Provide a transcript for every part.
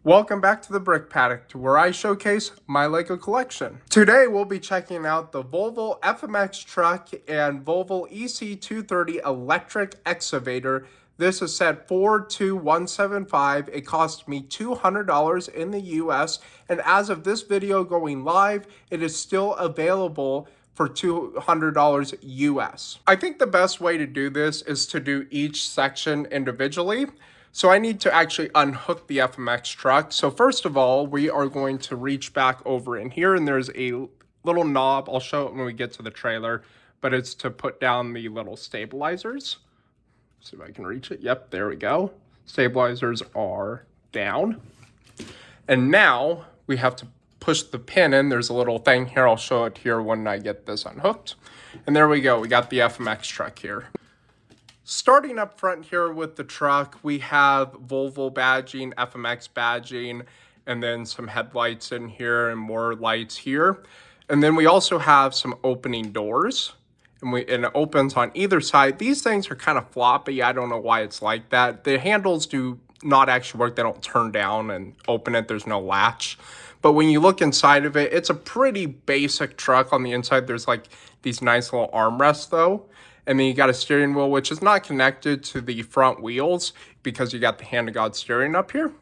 Welcome back to the Brick Paddock, where I showcase my LEGO collection. Today we'll be checking out the Volvo FMX truck and Volvo EC230 electric excavator. This is set 42175. It cost me $200 in the US, and as of this video going live, it is still available for $200 US. I think the best way to do this is to do each section individually. So I need to actually unhook the FMX truck. So first of all, we are going to reach back over in here, and there's a little knob. I'll show it when we get to the trailer, but it's to put down the little stabilizers. See if I can reach it. Yep, there we go. Stabilizers are down. And now we have to push the pin in. There's a little thing here. I'll show it here when I get this unhooked. And there we go. We got the FMX truck here. Starting up front here with the truck, we have Volvo badging, FMX badging, and then some headlights in here and more lights here. And then we also have some opening doors, and it opens on either side. These things are kind of floppy. I don't know why it's like that. The handles do not actually work. They don't turn down and open it. There's no latch. But when you look inside of it, it's a pretty basic truck. On the inside, there's like these nice little armrests though. And then you got a steering wheel, which is not connected to the front wheels because you got the hand of God steering up here.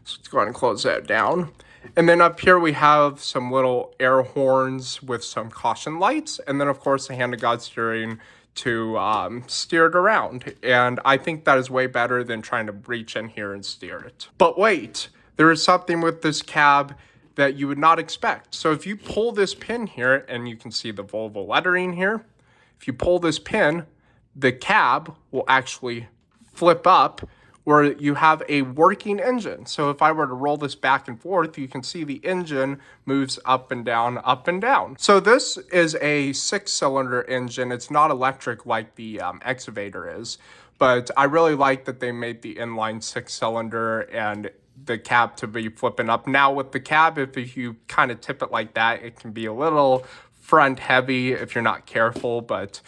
So let's go ahead and close that down. And then up here we have some little air horns with some caution lights. And then of course the hand of God steering to steer it around. And I think that is way better than trying to reach in here and steer it. But wait, there is something with this cab that you would not expect. So if you pull this pin here, and you can see the Volvo lettering here, if you pull this pin, the cab will actually flip up where you have a working engine. So if I were to roll this back and forth, you can see the engine moves up and down, up and down. So this is a 6-cylinder engine. It's not electric like the Excavator is, but I really like that they made the inline 6-cylinder and the cab to be flipping up. Now with the cab, if you kind of tip it like that, it can be a little front heavy if you're not careful, but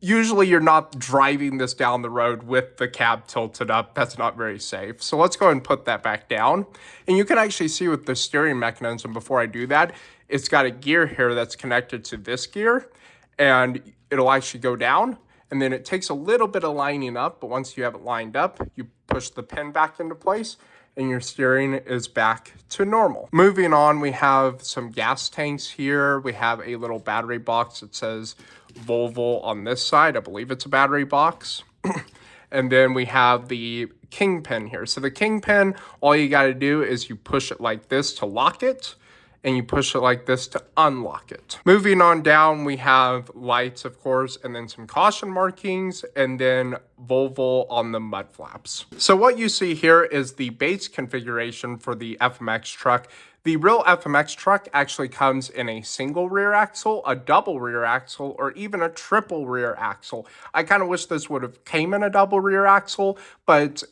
usually you're not driving this down the road with the cab tilted up. That's not very safe. So let's go ahead and put that back down. And you can actually see with the steering mechanism, before I do that, it's got a gear here that's connected to this gear, and it'll actually go down. And then it takes a little bit of lining up, but once you have it lined up, you push the pin back into place, and your steering is back to normal. Moving on, we have some gas tanks here. We have a little battery box that says Volvo on this side. I believe it's a battery box. And then we have the kingpin here. So the kingpin, all you got to do is you push it like this to lock it, and you push it like this to unlock it. Moving on down, we have lights, of course, and then some caution markings, and then Volvo on the mud flaps. So what you see here is the base configuration for the FMX truck. The real FMX truck actually comes in a single rear axle, a double rear axle, or even a triple rear axle. I kind of wish this would have came in a double rear axle, but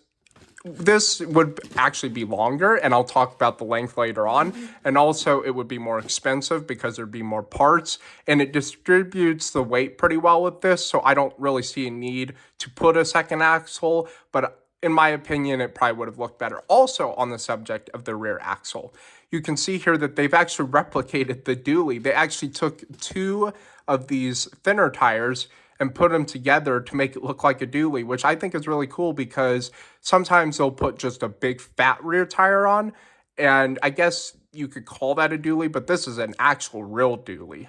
this would actually be longer, and I'll talk about the length later on. And also it would be more expensive because there'd be more parts, and it distributes the weight pretty well with this, so I don't really see a need to put a second axle, but in my opinion, it probably would have looked better. Also on the subject of the rear axle, you can see here that they've actually replicated the dually. They actually took 2 of these thinner tires and put them together to make it look like a dually, which I think is really cool because sometimes they'll put just a big fat rear tire on, and I guess you could call that a dually, but this is an actual real dually.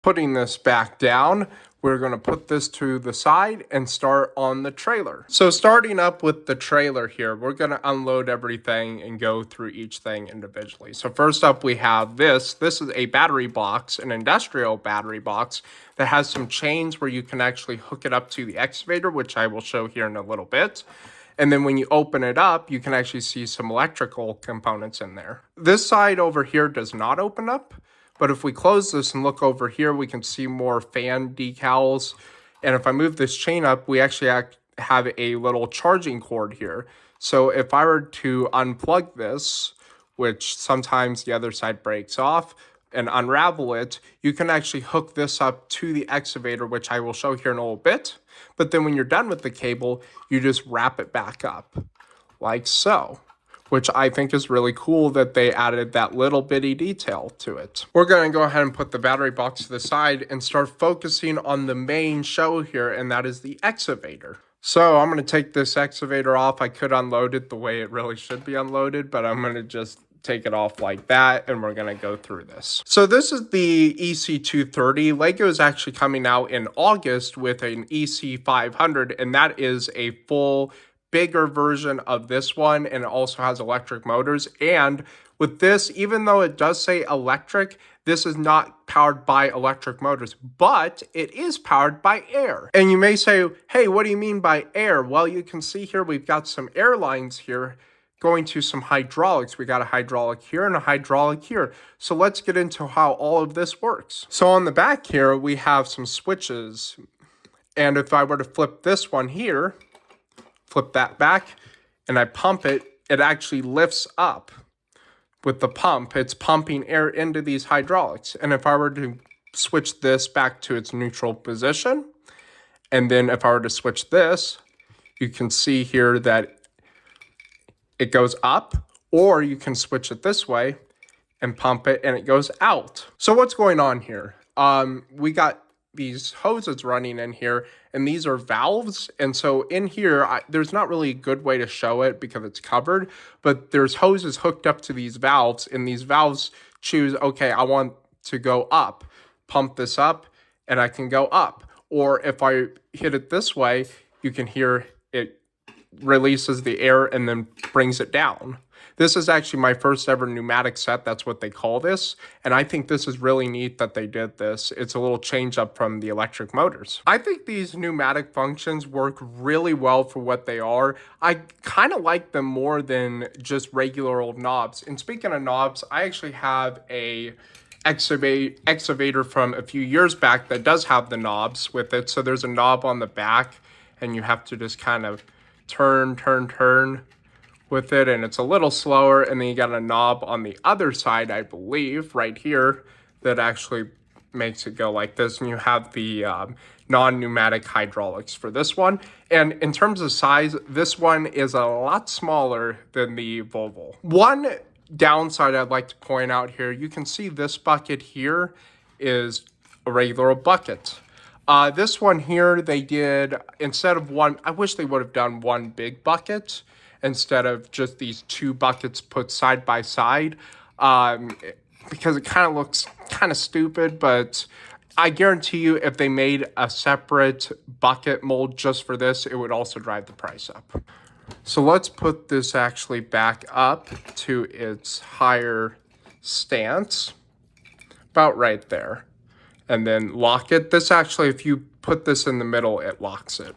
Putting this back down, we're going to put this to the side and start on the trailer. So starting up with the trailer here, we're going to unload everything and go through each thing individually. So first up, we have this. This is a battery box, an industrial battery box that has some chains where you can actually hook it up to the excavator, which I will show here in a little bit. And then when you open it up, you can actually see some electrical components in there. This side over here does not open up. But if we close this and look over here, we can see more fan decals. And if I move this chain up, we actually have a little charging cord here. So if I were to unplug this, which sometimes the other side breaks off, and unravel it, you can actually hook this up to the excavator, which I will show here in a little bit. But then when you're done with the cable, you just wrap it back up like so. which I think is really cool that they added that little bitty detail to it. We're going to go ahead and put the battery box to the side and start focusing on the main show here, and that is the Excavator. So I'm going to take this Excavator off. I could unload it the way it really should be unloaded, but I'm going to just take it off like that, and we're going to go through this. So this is the EC230. Lego is actually coming out in August with an EC500, and that is a full bigger version of this one, and it also has electric motors. And with this, even though it does say electric, this is not powered by electric motors, but it is powered by air. And you may say, hey, what do you mean by air? Well, you can see here we've got some air lines here going to some hydraulics. We got a hydraulic here and a hydraulic here. So let's get into how all of this works. So on the back here, we have some switches. And if I were to flip this one here, flip that back, and I pump it, it actually lifts up. With the pump, it's pumping air into these hydraulics. And if I were to switch this back to its neutral position, and then if I were to switch this, you can see here that it goes up, or you can switch it this way and pump it and it goes out. So what's going on here? We got these hoses running in here, and these are valves. And so in here, there's not really a good way to show it because it's covered, but there's hoses hooked up to these valves, and these valves choose, okay, I want to go up, pump this up, and I can go up. Or if I hit it this way, you can hear it releases the air and then brings it down. This is actually my first ever pneumatic set. That's what they call this. And I think this is really neat that they did this. It's a little change up from the electric motors. I think these pneumatic functions work really well for what they are. I kind of like them more than just regular old knobs. And speaking of knobs, I actually have a Excavator from a few years back that does have the knobs with it. So there's a knob on the back, and you have to just kind of turn with it, and it's a little slower. And then you got a knob on the other side, I believe, right here, that actually makes it go like this. And you have the non-pneumatic hydraulics for this one. And in terms of size, this one is a lot smaller than the Volvo. One downside I'd like to point out here, you can see this bucket here is a regular bucket. This one here, they did, instead of one, I wish they would have done one big bucket instead of just these two buckets put side by side, because it kind of looks kind of stupid. But I guarantee you, if they made a separate bucket mold just for this, it would also drive the price up. So let's put this actually back up to its higher stance, about right there, and then lock it. This actually, if you put this in the middle, it locks it.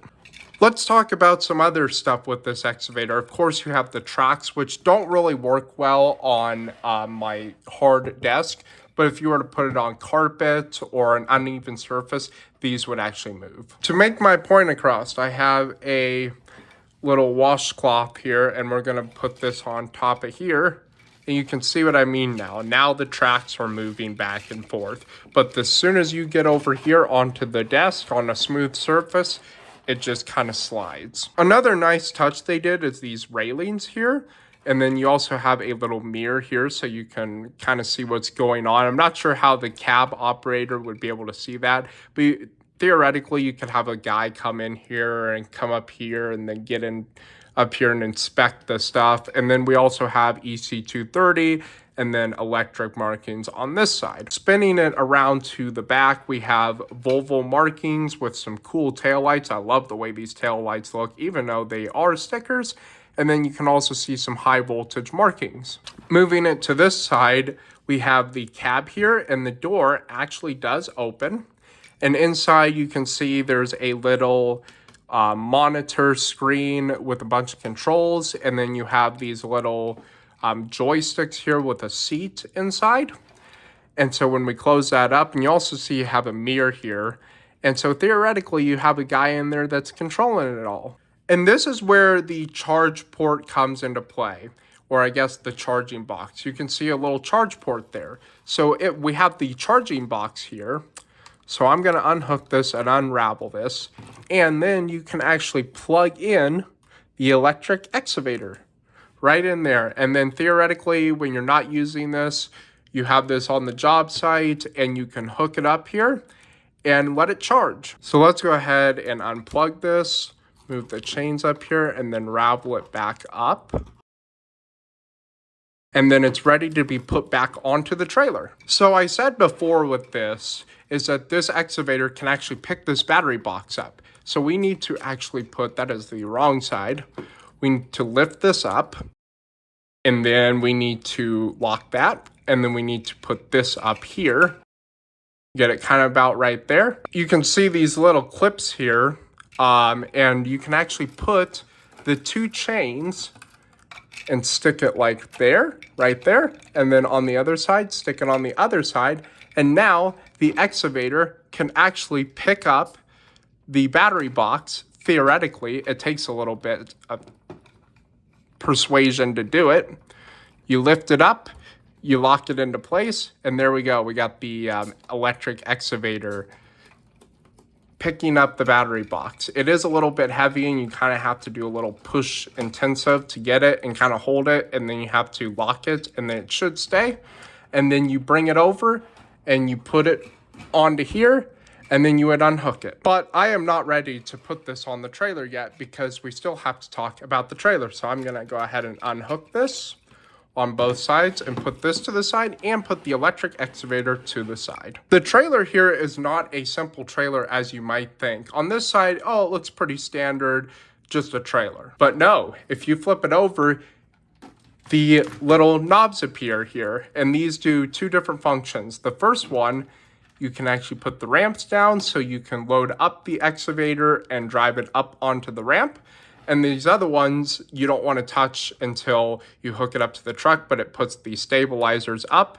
Let's talk about some other stuff with this Excavator. Of course, you have the tracks, which don't really work well on my hard desk, but if you were to put it on carpet or an uneven surface, these would actually move. To make my point across, I have a little washcloth here, and we're gonna put this on top of here, and you can see what I mean now. Now the tracks are moving back and forth, but as soon as you get over here onto the desk on a smooth surface, it just kind of slides. Another nice touch they did is these railings here, and then you also have a little mirror here so you can kind of see what's going on. I'm not sure how the cab operator would be able to see that, but theoretically, you could have a guy come in here and come up here and then get in up here and inspect the stuff. And then we also have EC230 and then electric markings on this side. Spinning it around to the back, we have Volvo markings with some cool taillights. I love the way these taillights look, even though they are stickers. And then you can also see some high voltage markings. Moving it to this side, we have the cab here, and the door actually does open. And inside you can see there's a little monitor screen with a bunch of controls. And then you have these little joysticks here with a seat inside. And so when we close that up, and you also see you have a mirror here. And so theoretically you have a guy in there that's controlling it all. And this is where the charge port comes into play, or I guess the charging box. You can see a little charge port there. So we have the charging box here. So I'm going to unhook this and unravel this, and then you can actually plug in the electric excavator right in there. And then theoretically, when you're not using this, you have this on the job site and you can hook it up here and let it charge. So let's go ahead and unplug this, move the chains up here, and then ravel it back up. And then it's ready to be put back onto the trailer. So I said before with this is that this excavator can actually pick this battery box up. So we need to actually put, that is the wrong side, we need to lift this up, and then we need to lock that, and then we need to put this up here. Get it kind of about right there. You can see these little clips here, and you can actually put the two chains and stick it like there, right there, and then on the other side, stick it on the other side, and now the excavator can actually pick up the battery box. Theoretically, it takes a little bit of persuasion to do it. You lift it up, you lock it into place, and there we go. We got the electric excavator picking up the battery box. It is a little bit heavy and you kind of have to do a little push intensive to get it and kind of hold it, and then you have to lock it and then it should stay. And then you bring it over and you put it onto here and then you would unhook it. But I am not ready to put this on the trailer yet because we still have to talk about the trailer. So I'm gonna go ahead and unhook this on both sides and put this to the side and put the electric excavator to the side. The trailer here is not a simple trailer as you might think. On this side, oh, it looks pretty standard, just a trailer. But no, if you flip it over, the little knobs appear here, and these do two different functions. The first one, you can actually put the ramps down so you can load up the excavator and drive it up onto the ramp. And these other ones you don't want to touch until you hook it up to the truck, but it puts the stabilizers up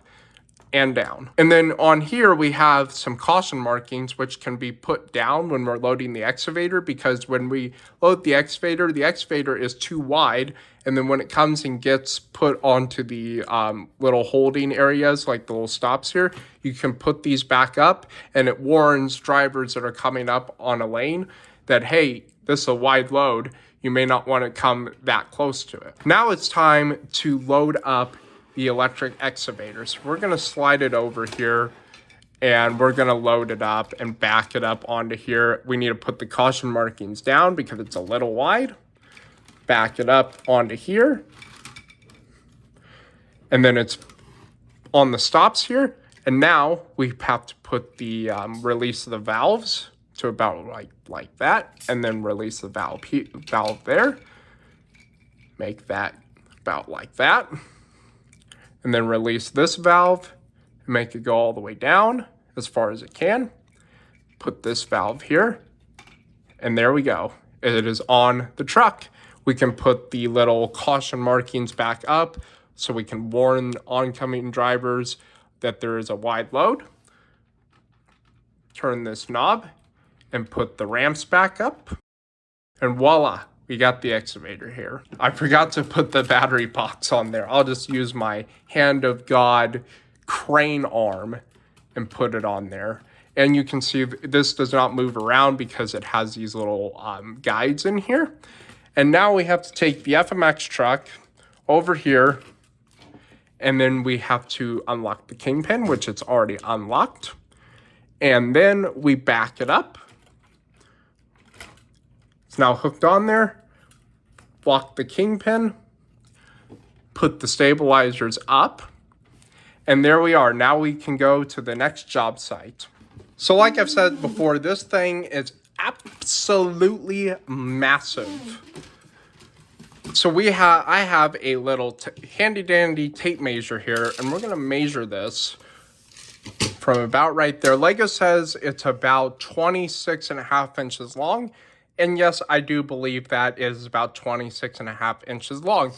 and down. And then on here we have some caution markings which can be put down when we're loading the excavator, because when we load the excavator is too wide, and then when it comes and gets put onto the little holding areas like the little stops here, you can put these back up and it warns drivers that are coming up on a lane that, hey, this is a wide load. You may not want to come that close to it. Now it's time to load up the electric excavator. So we're gonna slide it over here and we're gonna load it up and back it up onto here. We need to put the caution markings down because it's a little wide. Back it up onto here. And then it's on the stops here. And now we have to put the release of the valves to about like that, and then release the valve there. Make that about like that. And then release this valve and make it go all the way down as far as it can. Put this valve here, and there we go. It is on the truck. We can put the little caution markings back up so we can warn oncoming drivers that there is a wide load. Turn this knob and put the ramps back up, and voila, we got the excavator here. I forgot to put the battery box on there. I'll just use my hand of God crane arm and put it on there. And you can see this does not move around because it has these little guides in here. And now we have to take the FMX truck over here, and then we have to unlock the kingpin, which it's already unlocked. And then we back it up. It's now hooked on there. Lock the kingpin. Put the stabilizers up. And there we are. Now we can go to the next job site. So like I've said before, this thing is absolutely massive. So I have a little handy dandy tape measure here, and we're going to measure this from about right there. Lego says it's about 26.5 inches long. And yes, I do believe that is about 26.5 inches long.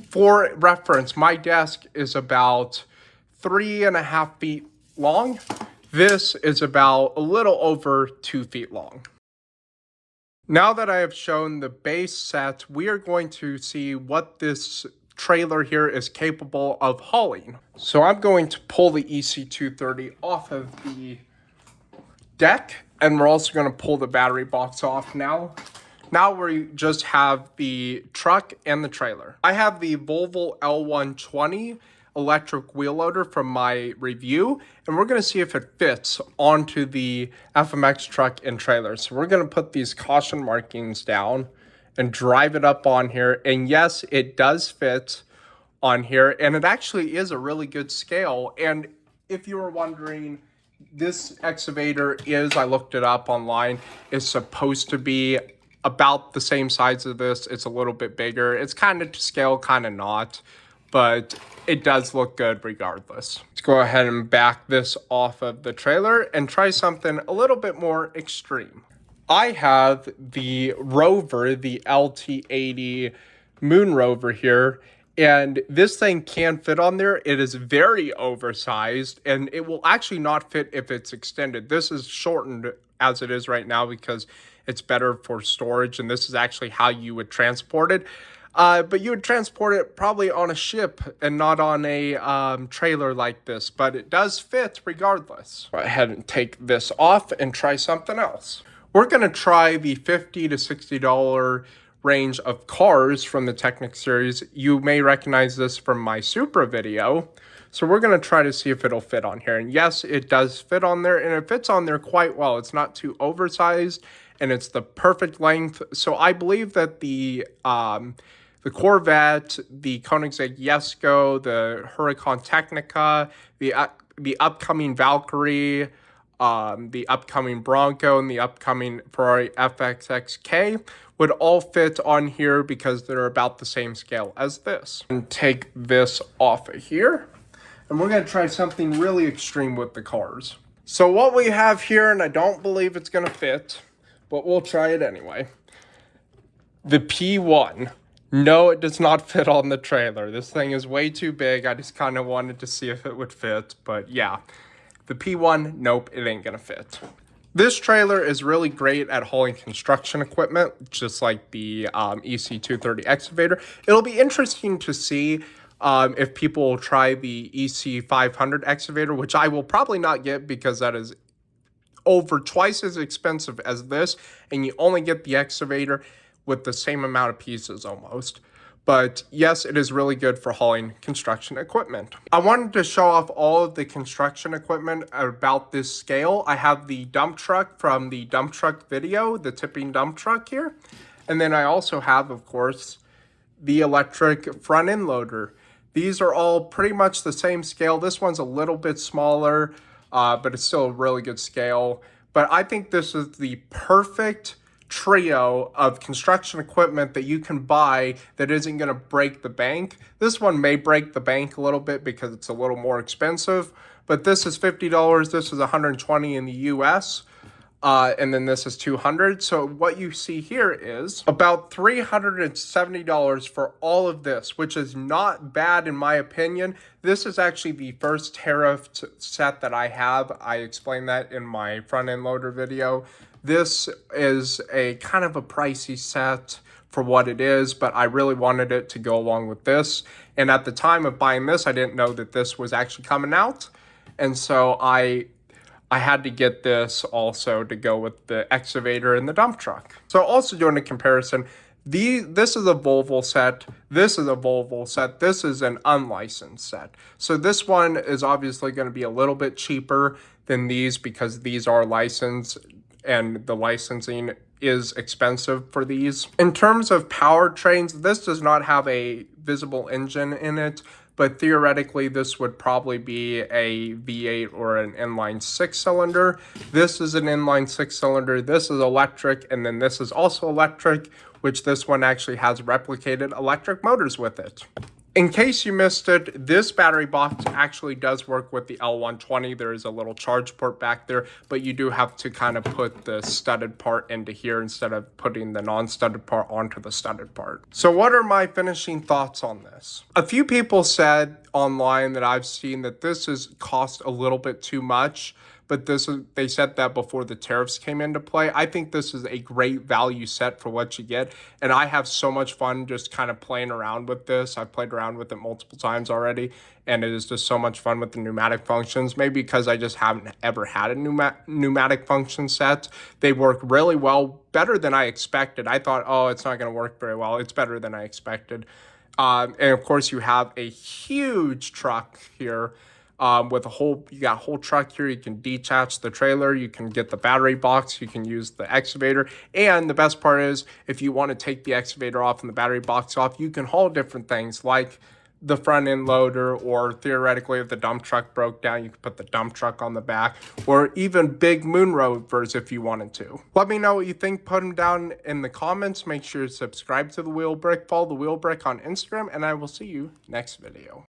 For reference, my desk is about 3.5 feet long. This is about a little over 2 feet long. Now that I have shown the base set, we are going to see what this trailer here is capable of hauling. So I'm going to pull the EC230 off of the deck, and we're also going to pull the battery box off now Now we just have the truck and the trailer. I have the Volvo L120 electric wheel loader from my review, and we're gonna see if it fits onto the FMX truck and trailer. So we're gonna put these caution markings down and drive it up on here. And yes, it does fit on here, and it actually is a really good scale. And if you were wondering, this excavator is, I looked it up online, is supposed to be about the same size of this. It's a little bit bigger. It's kind of to scale, kind of not, but it does look good regardless. Let's go ahead and back this off of the trailer and try something a little bit more extreme. I have the rover, the LT80 moon rover here, and this thing can fit on there. It is very oversized, and it will actually not fit if it's extended. This is shortened as it is right now because it's better for storage, and this is actually how you would transport it. But you would transport it probably on a ship and not on a trailer like this, but it does fit regardless. Go ahead and take this off and try something else. We're going to try the $50 to $60 range of cars from the Technic series. You may recognize this from my Supra video. So we're going to try to see if it'll fit on here. And yes, it does fit on there, and it fits on there quite well. It's not too oversized, and it's the perfect length. So I believe that the Corvette, the Koenigsegg Jesko, the Huracan Technica, the upcoming Valkyrie, the upcoming Bronco, and the upcoming Ferrari FXXK would all fit on here because they're about the same scale as this. And take this off of here, and we're going to try something really extreme with the cars. So what we have here, and I don't believe it's going to fit, but we'll try it anyway. The P1. No, it does not fit on the trailer. This thing is way too big. I just kind of wanted to see if it would fit, but yeah. The P1, nope, it ain't gonna fit. This trailer is really great at hauling construction equipment, just like the EC230 excavator. It'll be interesting to see if people will try the EC500 excavator, which I will probably not get because that is over twice as expensive as this, and you only get the excavator with the same amount of pieces almost. But yes, it is really good for hauling construction equipment. I wanted to show off all of the construction equipment about this scale. I have the dump truck from the dump truck video, the tipping dump truck here. And then I also have, of course, the electric front end loader. These are all pretty much the same scale. This one's a little bit smaller, but it's still a really good scale. But I think this is the perfect trio of construction equipment that you can buy that isn't going to break the bank. This one may break the bank a little bit because it's a little more expensive, but this is $50. This is $120 in the US. And then this is $200. So what you see here is about $370 for all of this, which is not bad in my opinion. This is actually the first tariffed set that I have. I explained that in my front end loader video. This is a kind of a pricey set for what it is, but I really wanted it to go along with this. And at the time of buying this, I didn't know that this was actually coming out. And so I had to get this also to go with the excavator and the dump truck. So also doing a comparison, this is a Volvo set, this is a Volvo set, this is an unlicensed set. So this one is obviously going to be a little bit cheaper than these because these are licensed and the licensing is expensive for these. In terms of powertrains, this does not have a visible engine in it, but theoretically this would probably be a V8 or an inline 6-cylinder. This is an inline 6-cylinder, this is electric, and then this is also electric, which this one actually has replicated electric motors with it. In case you missed it, this battery box actually does work with the L120. There is a little charge port back there, but you do have to kind of put the studded part into here instead of putting the non-studded part onto the studded part. So what are my finishing thoughts on this? A few people said online that I've seen that this is cost a little bit too much, but they said that before the tariffs came into play. I think this is a great value set for what you get, and I have so much fun just kind of playing around with this. I've played around with it multiple times already, and it is just so much fun with the pneumatic functions. Maybe because I just haven't ever had a pneumatic function set. They work really well, better than I expected. I thought, oh, it's not going to work very well. It's better than I expected. And of course, you have a huge truck here. With you got a whole truck here. You can detach the trailer, you can get the battery box, you can use the excavator. And the best part is, if you want to take the excavator off and the battery box off, you can haul different things like the front end loader, or theoretically, if the dump truck broke down, you could put the dump truck on the back, or even big moon rovers if you wanted to. Let me know what you think. Put them down in the comments. Make sure to subscribe to The Wheel Brick, follow The Wheel Brick on Instagram, and I will see you next video.